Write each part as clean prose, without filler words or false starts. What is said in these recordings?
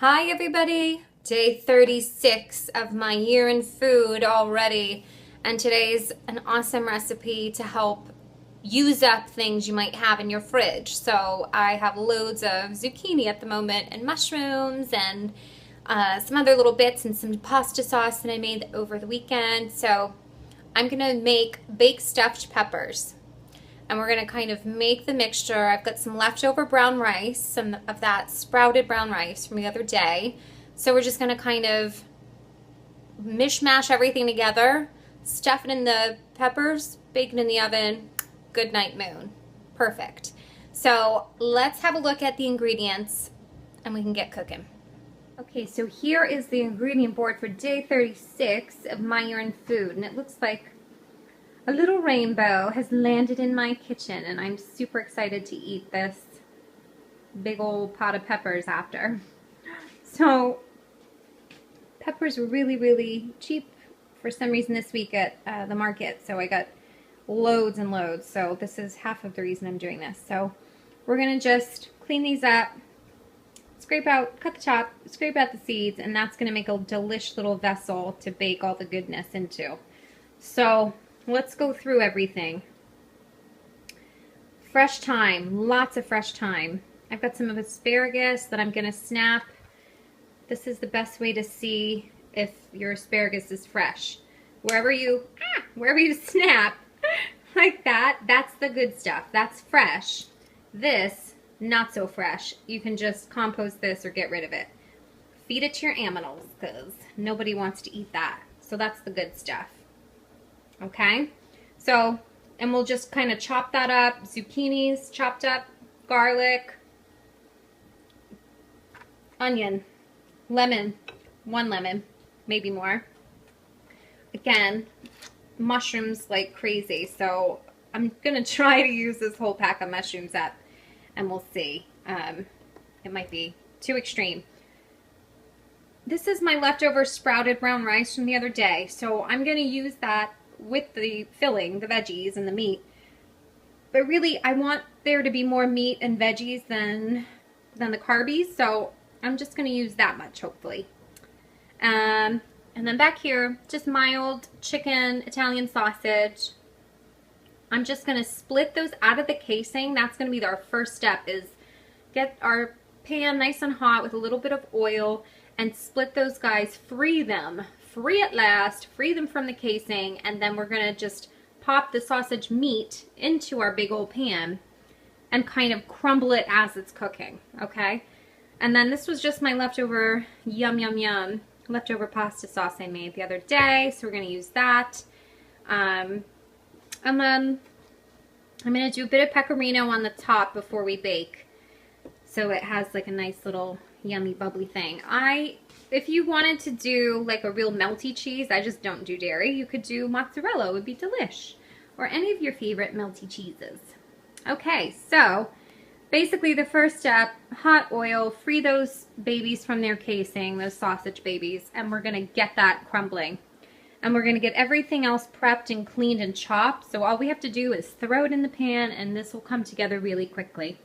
Hi everybody! Day 36 of my year in food already, and today's an awesome recipe to help use up things you might have in your fridge. So I have loads of zucchini at the moment and mushrooms and some other little bits and some pasta sauce that I made over the weekend. So I'm gonna make baked stuffed peppers. And we're going to kind of make the mixture. I've got some leftover brown rice, some of that sprouted brown rice from the other day. So we're just going to kind of mishmash everything together, stuff it in the peppers, bake it in the oven. Good night, moon. Perfect. So let's have a look at the ingredients and we can get cooking. Okay, so here is the ingredient board for day 36 of my year in food, and it looks like a little rainbow has landed in my kitchen, and I'm super excited to eat this big old pot of peppers after. So peppers were really cheap for some reason this week at the market, so I got loads and loads. So this is half of the reason I'm doing this. So we're gonna just clean these up, scrape out, cut the top, scrape out the seeds, and that's gonna make a delish little vessel to bake all the goodness into. So let's go through everything. Fresh thyme, lots of fresh thyme. I've got some of asparagus that I'm gonna snap. This is the best way to see if your asparagus is fresh. Wherever you snap, like that, that's the good stuff. That's fresh. This, not so fresh. You can just compost this or get rid of it. Feed it to your animals, because nobody wants to eat that. So that's the good stuff. Okay, so, and we'll just kind of chop that up. Zucchinis chopped up, garlic, onion, lemon, one lemon, maybe more. Again, mushrooms like crazy, so I'm gonna try to use this whole pack of mushrooms up, and we'll see. It might be too extreme. This is my leftover sprouted brown rice from the other day, so I'm gonna use that with the filling, the veggies and the meat. But really, I want there to be more meat and veggies than the carbies, so I'm just going to use that much, hopefully. And then back here, just mild chicken Italian sausage. I'm just going to split those out of the casing. That's going to be our first step, is get our pan nice and hot with a little bit of oil and split those guys, free them. Free at last, free them from the casing, and then we're gonna just pop the sausage meat into our big old pan and kind of crumble it as it's cooking, okay? And then this was just my leftover yum leftover pasta sauce I made the other day, so we're gonna use that. And then I'm gonna do a bit of pecorino on the top before we bake, so it has like a nice little yummy bubbly thing. If you wanted to do like a real melty cheese, I just don't do dairy, you could do mozzarella, would be delish, or any of your favorite melty cheeses. Okay, so basically the first step, hot oil, free those babies from their casing, those sausage babies, and we're gonna get that crumbling. And we're gonna get everything else prepped and cleaned and chopped, so all we have to do is throw it in the pan and this will come together really quickly.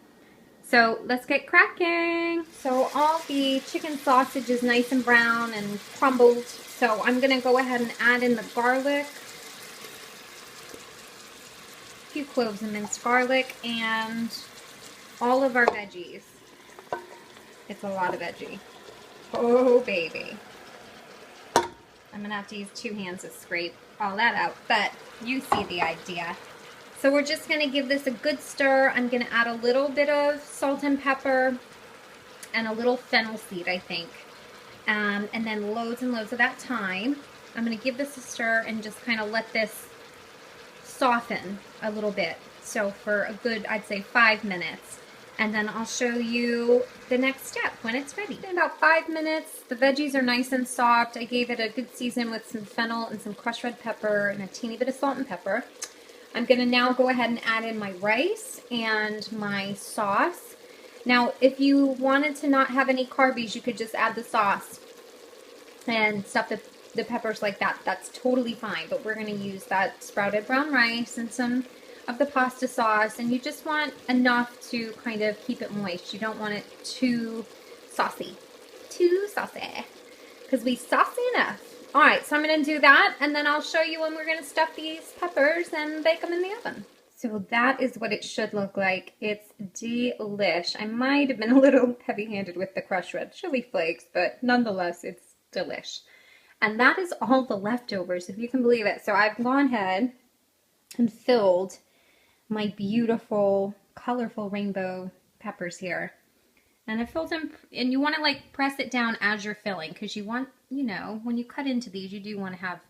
So let's get cracking. So all the chicken sausage is nice and brown and crumbled. So I'm gonna go ahead and add in the garlic, a few cloves of minced garlic, and all of our veggies. It's a lot of veggie. Oh baby. I'm gonna have to use two hands to scrape all that out, but you see the idea. So we're just going to give this a good stir. I'm going to add a little bit of salt and pepper and a little fennel seed, I think. And then loads and loads of that thyme. I'm going to give this a stir and just kind of let this soften a little bit. So for a good, I'd say 5 minutes. And then I'll show you the next step when it's ready. In about 5 minutes, the veggies are nice and soft. I gave it a good season with some fennel and some crushed red pepper and a teeny bit of salt and pepper. I'm going to now go ahead and add in my rice and my sauce. Now, if you wanted to not have any carbies, you could just add the sauce and stuff the peppers like that. That's totally fine, but we're going to use that sprouted brown rice and some of the pasta sauce, and you just want enough to kind of keep it moist. You don't want it too saucy, too saucy because we saucy enough. All right, so I'm going to do that, and then I'll show you when we're going to stuff these peppers and bake them in the oven. So that is what it should look like. It's delish. I might have been a little heavy-handed with the crushed red chili flakes, but nonetheless, it's delish. And that is all the leftovers, if you can believe it. So I've gone ahead and filled my beautiful, colorful rainbow peppers here. And I filled them, and you want to like press it down as you're filling, because you want, you know, when you cut into these, you do want to have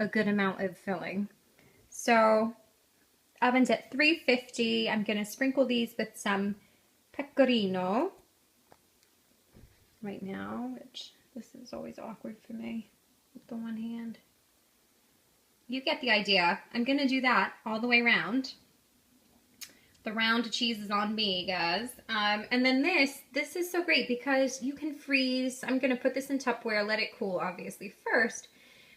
a good amount of filling. So oven's at 350. I'm going to sprinkle these with some pecorino right now, which this is always awkward for me with the one hand. You get the idea. I'm going to do that all the way around. The round cheese is on me, guys. And then this is so great because you can freeze. I'm going to put this in Tupperware, let it cool obviously first,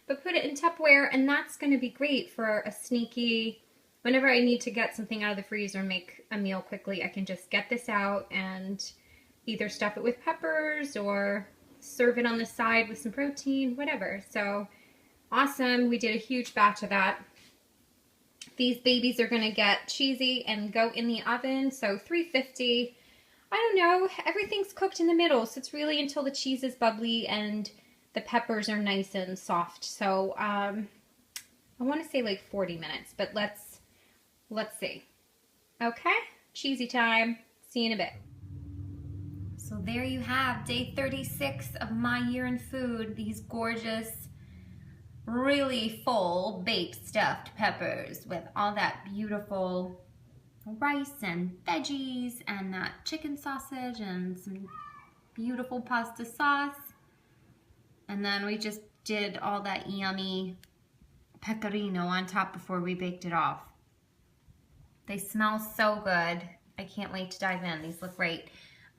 but put it in Tupperware, and that's going to be great for a sneaky, whenever I need to get something out of the freezer and make a meal quickly, I can just get this out and either stuff it with peppers or serve it on the side with some protein, whatever. So awesome. We did a huge batch of that. These babies are going to get cheesy and go in the oven, so 350. I don't know, everything's cooked in the middle, so it's really until the cheese is bubbly and the peppers are nice and soft. So I want to say like 40 minutes, but let's see. Okay, cheesy time. See you in a bit. So there you have day 36 of my year in food. These gorgeous, really full baked stuffed peppers with all that beautiful rice and veggies and that chicken sausage and some beautiful pasta sauce. And then we just did all that yummy pecorino on top before we baked it off. They smell so good. I can't wait to dive in. These look great.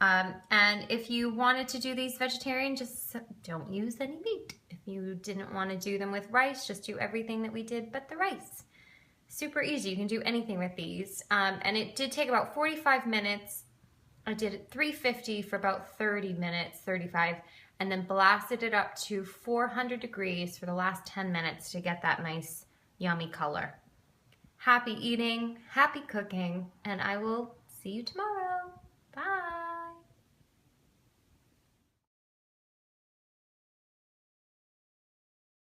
And if you wanted to do these vegetarian, just don't use any meat. If you didn't want to do them with rice, just do everything that we did but the rice. Super easy. You can do anything with these. And it did take about 45 minutes. I did it 350 for about 30 minutes, 35, and then blasted it up to 400 degrees for the last 10 minutes to get that nice, yummy color. Happy eating, happy cooking, and I will see you tomorrow.